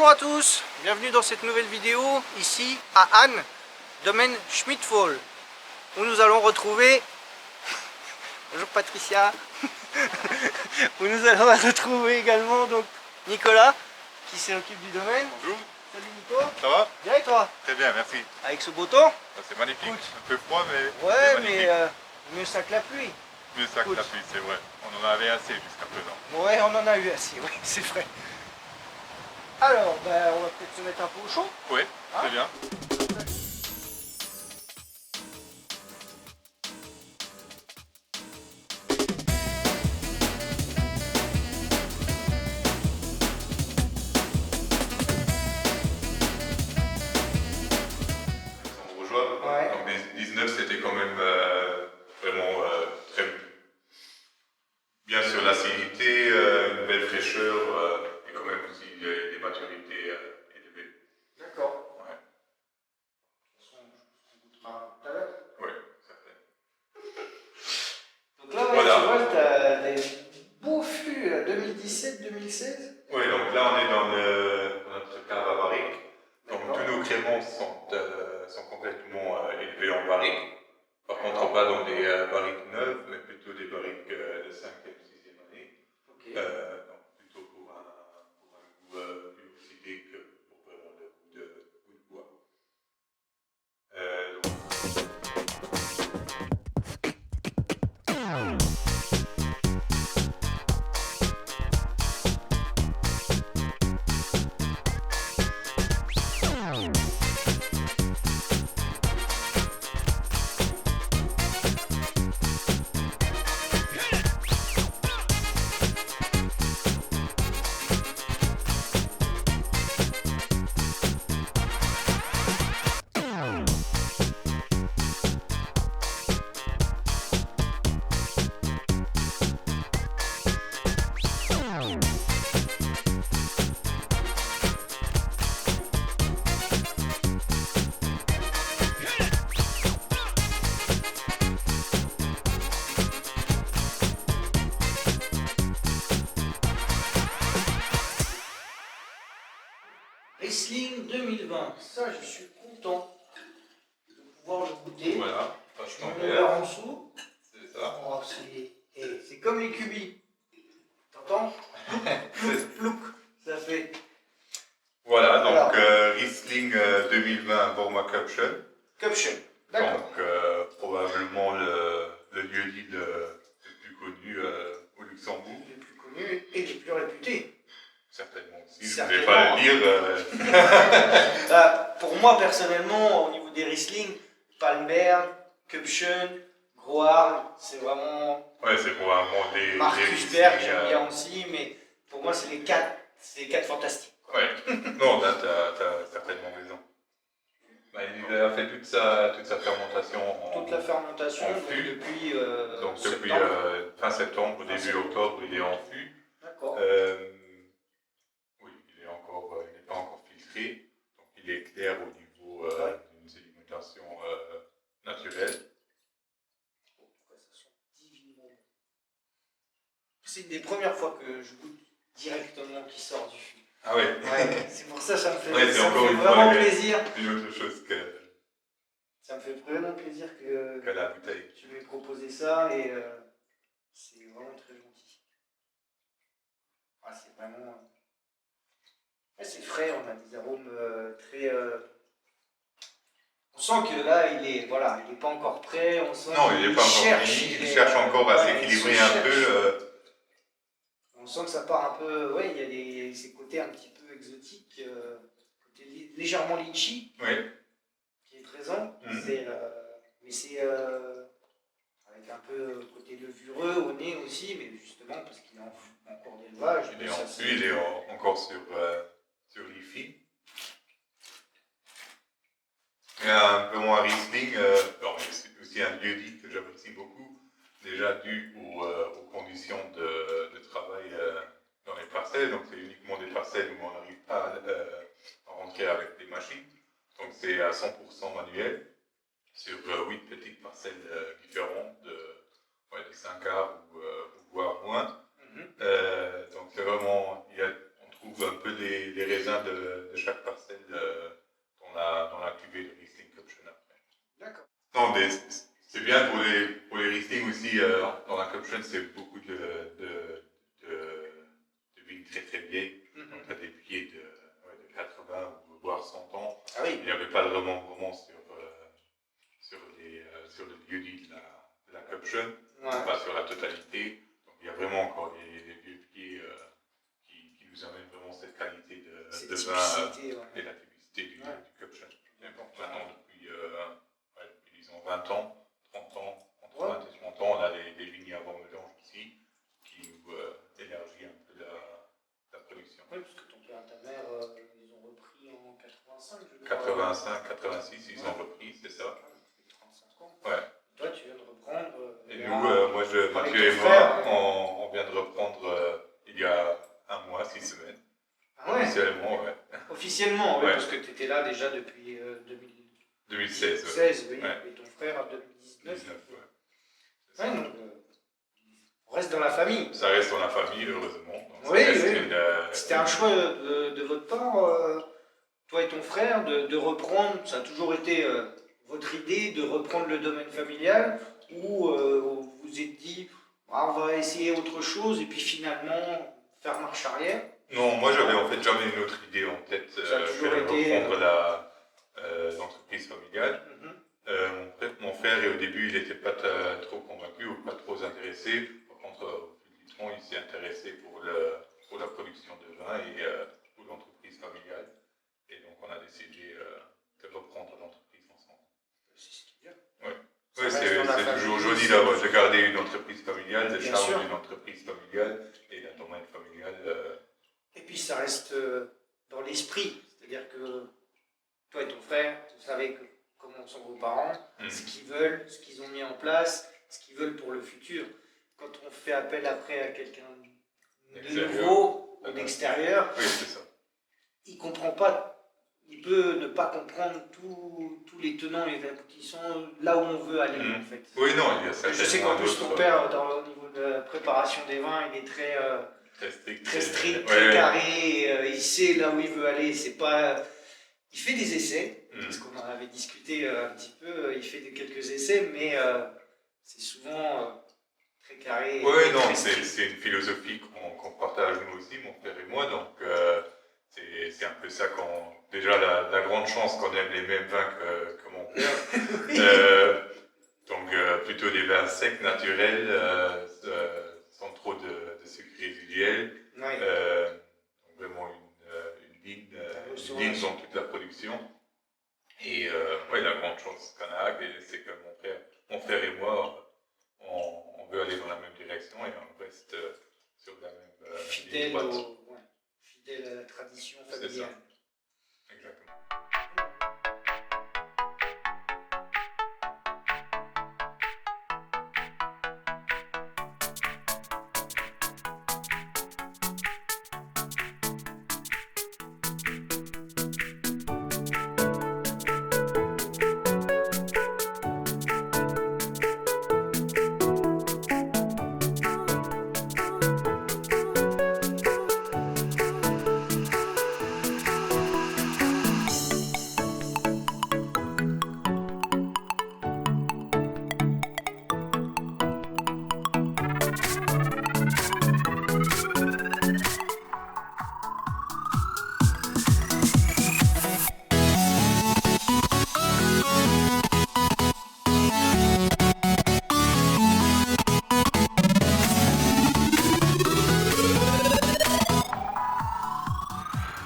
Bonjour à tous, bienvenue dans cette nouvelle vidéo ici à Anne, domaine Schmidtfall, où nous allons retrouver, bonjour Patricia, où nous allons retrouver également donc Nicolas qui s'occupe du domaine. Bonjour. Salut Nico. Ça va? Bien et toi? Très bien, merci. Avec ce beau temps? C'est magnifique. Écoute. Un peu froid, mais Ouais, c'est magnifique. mais mieux ça que la pluie. Mieux ça que la pluie, c'est vrai. On en avait assez jusqu'à présent. Ouais, on en a eu assez, oui, c'est vrai. Alors, ben, on va peut-être se mettre un peu au chaud. Oui, Hein? très bien. Ouais. Donc 19 c'était quand même vraiment très bien sur l'acidité, une belle fraîcheur et quand même aussi des maturités élevées. D'accord. Ouais. De toute façon, on goûtera tout à l'heure. Oui, certain. Donc là, ouais, Voilà. tu vois, tu as des beaux fûts 2017-2016. Oui, donc là on est dans notre cave à barrique. Donc tous nos créments sont complètement élevés en barrique. Par contre, pas dans des barriques neuves, mais plutôt des barriques de 5e, 6e année. Ok. Donc plutôt pour un goût plus oxydé que pour vraiment le goût de bois. Riesling 2020, ça je suis content de pouvoir le goûter. Voilà, Je mets mon verre en dessous. c'est ça. Oh, c'est comme les cubis. T'entends? Plouc, plouc, ça fait. Voilà, donc Alors. Riesling 2020 Borma Cupchen. Cupchen, d'accord. Donc probablement le lieu-dit le plus connu au Luxembourg. Les plus connus et les plus réputés. Certainement aussi, Certainement. je ne vais pas le dire. Pour moi personnellement, au niveau des Riesling, Palmberg, Cupchen, Groarn, c'est vraiment. Ouais, c'est probablement des Marcus Berg, j'aime bien aussi, mais pour moi, c'est les quatre fantastiques. Ouais, non, là, tu as certainement raison. Bah, il a fait toute sa fermentation Toute la fermentation en fût. depuis, depuis fin septembre, début octobre, il est en fût. D'accord. Oui, il n'est pas encore filtré, donc il est clair au niveau d'une sédimentation naturelle. Ça sent divinement. C'est une des premières fois que je goûte directement qui sort du fût. Ah oui. Ouais, c'est pour ça que ça me fait, Ouais, ça me encore fait une vraiment fois, plaisir. Une autre chose que Ça me fait vraiment plaisir que la bouteille. tu m'aies proposé ça et c'est vraiment très gentil. Ah, c'est vraiment. Ouais, c'est frais, on a des arômes très. On sent que là, il est pas encore prêt. On sent Non, il n'est pas encore fini. Il cherche encore à s'équilibrer un peu. On sent que ça part un peu. Ouais, il y a ces côtés un petit peu exotiques, côté légèrement litchi, Oui. qui est présent. Mais c'est avec un peu côté levureux au nez aussi, mais justement parce qu'il est en cours d'élevage. Il est en fût, il est encore sur l'IFI. Il y a un peu moins Riesling, c'est aussi un lieu-dit que j'apprécie beaucoup, déjà dû aux conditions de travail dans les parcelles. Donc c'est uniquement des parcelles où on n'arrive pas à rentrer avec des machines. Donc c'est à 100% manuel sur 8 petites parcelles différentes des 5 arts ou voire moins. Donc c'est vraiment, il y a entre trouve un peu les raisins de chaque parcelle dans la cuvée de Riesling Köpfchen après. D'accord. Non, mais c'est bien pour les Riesling aussi. Dans la Köpfchen, c'est beaucoup de vignes très très vieilles. Donc, tu as des pieds de 80 voire 100 ans. Ah oui. Il n'y avait pas de vraiment sur le lieu-dit de la Köpfchen, pas sur la totalité. Donc, il y a vraiment encore des vieux pieds qui nous amènent vraiment cette qualité de vin et la typicité du Köpfchen. Maintenant, depuis disons 20 ans, 30 ans, entre 20 et 30 ans, on a des vignes à Vormelange ici qui nous élargit un peu la production. Oui, parce que ton père et ta mère, ils ont repris en 85, je crois. 85, 86, ils ont repris, c'est ça. 35 ans. Ouais. Toi, tu viens de reprendre. Et nous, Mathieu et moi, on vient de reprendre il y a un mois, 6 semaines. Ah ouais. Officiellement, ouais. Officiellement, oui, parce que tu étais là déjà depuis 2016. Oui. Et ton frère en 2019. 19, ouais. Ouais, donc on reste dans la famille. Ça reste dans la famille, heureusement. Donc, oui. C'était un choix de votre part, toi et ton frère, de reprendre, ça a toujours été votre idée de reprendre le domaine familial, ou vous vous êtes dit, on va essayer autre chose, et puis finalement faire marche arrière? Non, moi j'avais en fait jamais une autre idée en tête que de reprendre l'entreprise familiale. Mon frère, au début, il n'était pas trop convaincu ou pas trop intéressé. Par contre, au fil du temps, il s'est intéressé pour la production de vin et pour l'entreprise familiale. Et donc, on a décidé de reprendre l'entreprise ensemble. C'est ce qui est bien. Oui, c'est toujours joli de garder une entreprise familiale, le charme d'une entreprise familiale et d'un domaine familial. Et puis, ça reste dans l'esprit. C'est-à-dire que toi et ton frère, vous savez comment sont vos parents, ce qu'ils veulent, ce qu'ils ont mis en place, ce qu'ils veulent pour le futur. Quand on fait appel après à quelqu'un de nouveau ou d'extérieur, il ne comprend pas. Il peut ne pas comprendre tous les tenants et les aboutissants là où on veut aller en fait. Oui, non, il y a certainement. Je sais qu'en plus ton père, au niveau de la préparation des vins, il est très strict, très carré. Il sait là où il veut aller. C'est pas. Il fait des essais, parce qu'on en avait discuté un petit peu. Il fait quelques essais, mais c'est souvent très carré. Oui, non, c'est une philosophie qu'on partage nous aussi, mon frère et moi. Donc c'est un peu ça déjà la grande chance qu'on aime les mêmes vins que mon père. Donc plutôt des vins secs, naturels, sans trop de sucre résiduel. Donc vraiment une ligne dans toute la production. Et la grande chance qu'on a, c'est que mon frère et moi, on veut aller dans la même direction et on reste sur la même fidèle à la tradition familiale. C'est ça. Exactement.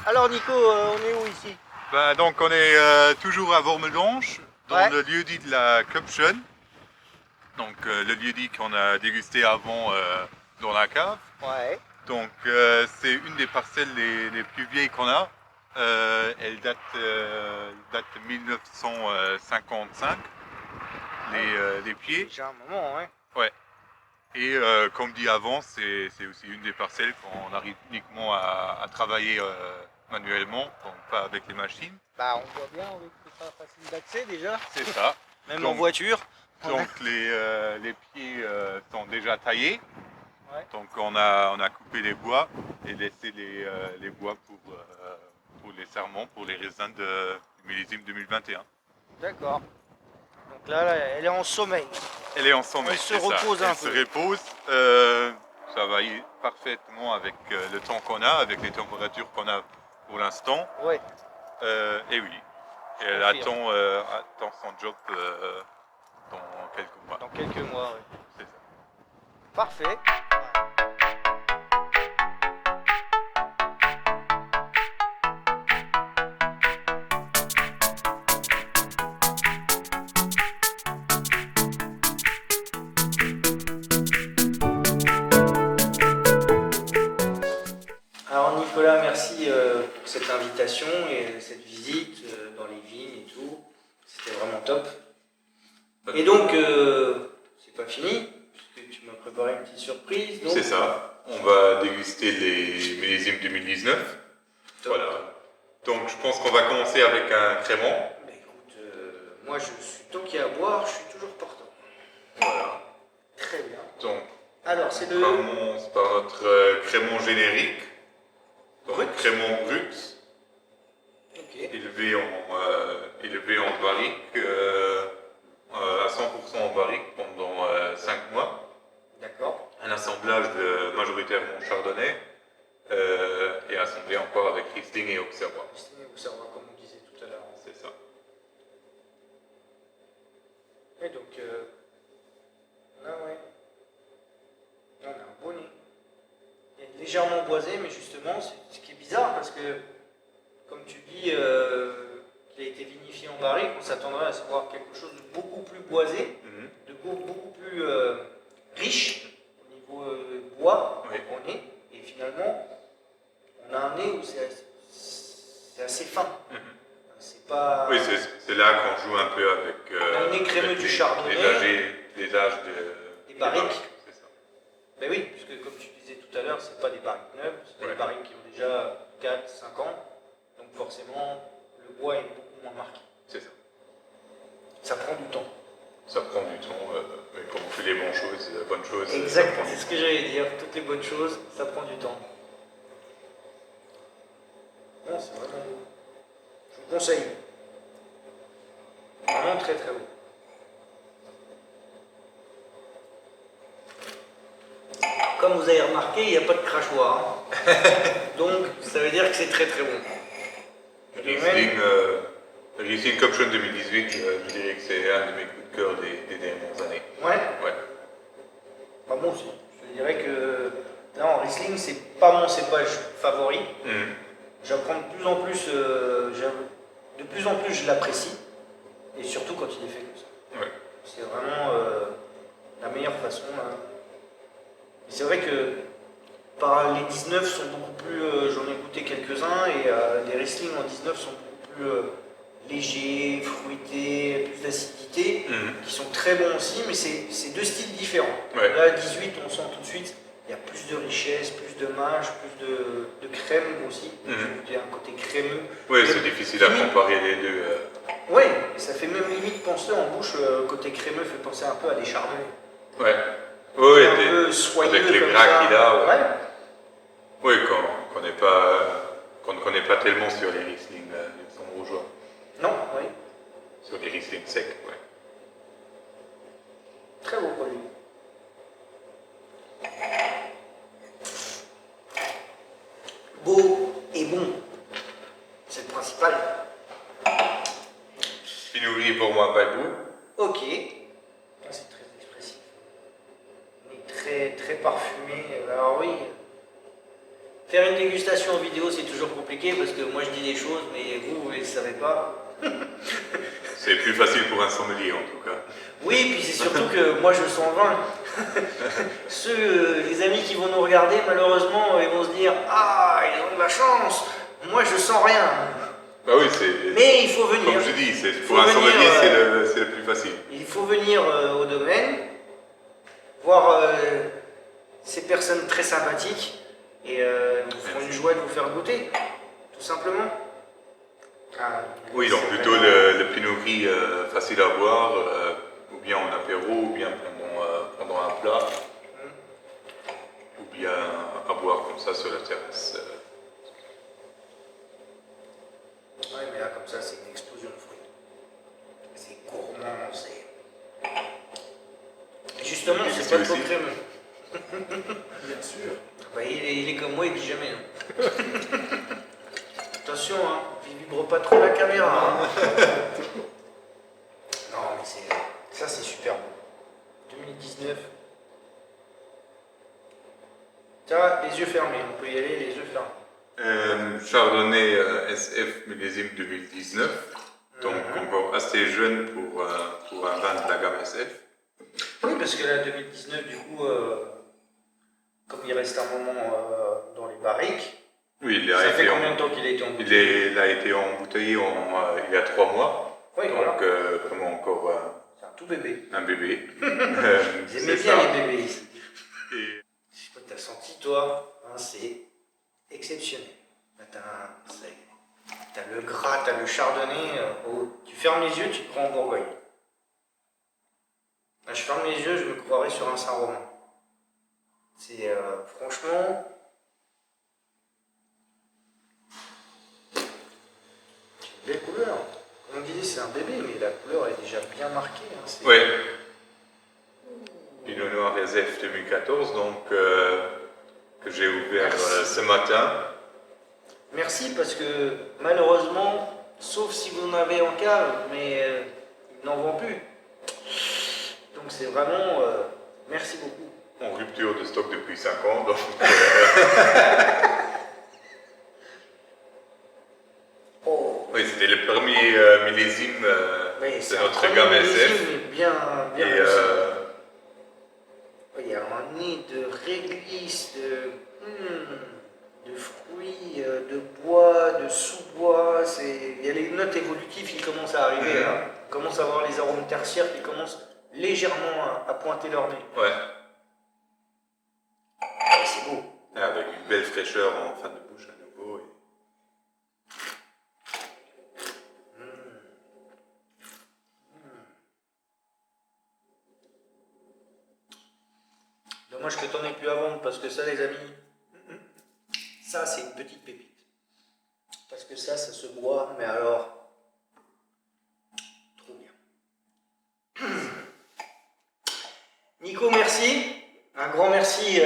Alors Nico, on est où ici? Donc on est toujours à Vormelange, dans le lieu-dit de la Köpfchen. Donc le lieu-dit qu'on a dégusté avant dans la cave. Donc c'est une des parcelles les plus vieilles qu'on a. Elle date de 1955, les pieds. Déjà un moment, hein. Ouais. Et comme dit avant, c'est aussi une des parcelles qu'on arrive uniquement à travailler manuellement, donc pas avec les machines. Bah on voit bien avec c'est pas facile d'accès déjà. C'est ça. Même en voiture. Donc les pieds sont déjà taillés. Ouais. Donc on a coupé les bois et laissé les bois pour les serments, pour les raisins du millésime 2021. D'accord. Donc là, elle est en sommeil. Elle est en sommeil. Elle se repose un peu. Elle se repose. Ça va y parfaitement avec le temps qu'on a, avec les températures qu'on a pour l'instant. Ouais. Et oui. Et elle attend son job dans quelques mois. Dans quelques mois, oui. C'est ça. Parfait. Alors Nicolas, merci pour cette invitation et cette visite dans les vignes et tout. C'était vraiment top. Et donc, c'est pas fini, puisque tu m'as préparé une petite surprise. C'est ça. On va déguster les millésimes 2019. Top. Voilà. Donc je pense qu'on va commencer avec un crémant. Bah, écoute, moi je suis tant qu'il y a à boire, je suis toujours partant. Voilà. Très bien. Donc Alors c'est on le commence par notre crémant générique. Donc Brut. crémant brut, Ok. élevé en barrique, à 100% en barrique pendant 5 mois. D'accord. Un assemblage majoritairement chardonnay et assemblé encore avec Riesling et Auxerrois. Destiné au cerveau, comme on disait tout à l'heure. C'est ça. Et donc, là, ouais. On a un beau nez. Il est légèrement boisé, mais justement, c'est ce qui est bizarre parce que, comme tu dis, qu'il a été vinifié en barrique, on s'attendrait à voir quelque chose de beaucoup plus boisé, de beaucoup plus riche au niveau bois Oui. au nez. Et finalement, on a un nez où c'est assez fin. C'est pas. Oui, c'est là qu'on joue un peu avec un nez crémeux avec du chardonnay. les âges Des barriques. C'est ça. Ben oui, puisque comme tu disais tout à l'heure, c'est pas des barriques neuves, c'est Ouais. des barriques qui ont déjà 4-5 ans. Donc forcément, le bois est beaucoup moins marqué. C'est ça. Ça prend du temps. Ça prend du temps, mais quand on fait les bonnes choses, ça Exact, prend c'est du ce que j'allais dire. Toutes les bonnes choses, ça prend du temps. Non, c'est vraiment beau. Je vous conseille. Vraiment très très beau. Comme vous avez remarqué, il n'y a pas de crachoir. Hein. Donc, ça veut dire que c'est très très bon. Riesling Option 2018, je dirais que c'est un de mes coups de cœur des dernières années. Ouais. Ouais. Bah, moi aussi. Je dirais que là en Riesling, c'est pas mon cépage favori. J'apprends de plus en plus je l'apprécie. Et surtout quand il est fait comme ça. Ouais. C'est vraiment la meilleure façon. Là. Et c'est vrai que les 19 sont beaucoup plus. J'en ai goûté quelques-uns et les Riesling en 19 sont beaucoup plus légers, fruités, plus d'acidité, qui sont très bons aussi, mais c'est deux styles différents. Ouais. Là, 18, on sent tout de suite, il y a plus de richesse, plus de mâche, plus de crème aussi. Il y a un côté crémeux. Oui, c'est difficile à comparer les deux. Oui, et ça fait même limite penser en bouche, côté crémeux fait penser un peu à des chardonnays. Ouais. Oui, un peu soyeux avec les comme gras ça. qu'il a. Ouais. Oui, qu'on ne connaît pas tellement sur les Riesling luxembourgeois. Non, oui. Sur les Riesling secs, ouais. Très beau produit. Beau et bon. C'est le principal. Pinot Gris pour moi, pas de goût. Ok. C'est très expressif. Mais très, très parfumé. Alors oui. Faire une dégustation en vidéo, c'est toujours compliqué parce que moi je dis des choses, mais vous ne le savez pas. C'est plus facile pour un sommelier en tout cas. Oui, puis c'est surtout que moi je sens le vin. Les amis qui vont nous regarder, malheureusement, ils vont se dire « Ah, ils ont de la chance, moi je sens rien ». Bah oui, c'est. Mais il faut venir. Comme je dis, pour un sommelier, c'est le plus facile. Il faut venir au domaine, voir ces personnes très sympathiques et nous ferons une joie de vous faire goûter, tout simplement. Oui, donc plutôt le Pinot Gris facile à boire, ou bien en apéro, ou bien pendant un plat. bien à boire comme ça sur la terrasse. Ouais, mais là, comme ça, c'est une explosion de fruits. C'est gourmand, c'est... Et justement, c'est pas trop aussi. crémeux. Bien sûr. Bah, il est comme moi, il dit jamais. Hein. Attention, hein, il vibre pas trop la caméra. Hein. Non, mais ça, c'est super bon. 2019. Ça, les yeux fermés, on peut y aller, les yeux fermés. Chardonnay SF millésime 2019, donc encore assez jeune pour un vin de la gamme SF. Oui, parce que là, 2019, du coup, comme il reste un moment dans les barriques, Oui, ça fait combien de temps qu'il a été embouteillé? il a été embouteillé il y a 3 mois, Oui, donc voilà. vraiment encore C'est un tout bébé. un bébé. Ils aimaient bien les bébés ici. Et Je sais pas si t'as senti, toi, hein, c'est exceptionnel. Là, t'as le gras, t'as le chardonnay. Tu fermes les yeux, tu te prends en Bourgogne. Là, je ferme les yeux, je me croirais sur un Saint-Romain. C'est franchement... C'est une belle couleur. Comme on disait, c'est un bébé, mais la couleur est déjà bien marquée. Hein, oui, Pinot Noir SF 2014, donc que j'ai ouvert ce matin. Merci, parce que malheureusement, sauf si vous en avez en cave, mais ils n'en vendent plus. Donc c'est vraiment... merci beaucoup. En rupture de stock depuis 5 ans, donc Oh, oui, c'était le premier millésime oui, de notre gamme SF. Bien, bien Et réussi. Il y a un nez de réglisse, de fruits, de bois, de sous-bois. Il y a les notes évolutives qui commencent à arriver. Là. On commence à avoir les arômes tertiaires qui commencent légèrement à pointer leur nez. Ouais, Et c'est beau. avec une belle fraîcheur en fin de bouche à nouveau. Dommage que t'en aies plus à vendre, parce que ça, les amis, ça, c'est une petite pépite. Parce que ça se boit, mais alors, trop bien. Nico, merci. Un grand merci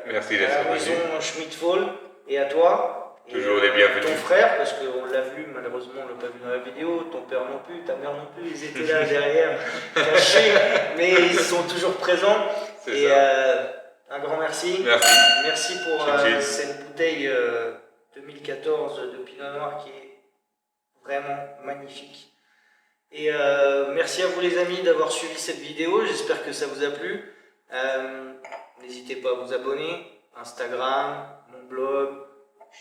Merci à d'être la venu. maison Schmidt-Fall et à toi. Toujours Et, les bienvenus. ton frère, parce qu'on l'a vu, malheureusement on l'a pas vu dans la vidéo, ton père non plus, ta mère non plus, ils étaient là derrière, cachés, mais ils sont toujours présents. C'est Et ça. un grand merci. Merci. Merci pour Chill. cette bouteille 2014 de Pinot Noir qui est vraiment magnifique. Et merci à vous les amis d'avoir suivi cette vidéo, j'espère que ça vous a plu. N'hésitez pas à vous abonner, Instagram, mon blog,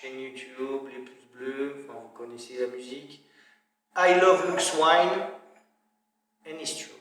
chaîne YouTube, les pouces bleus, enfin vous connaissez la musique. I love Lux Wine, and it's true.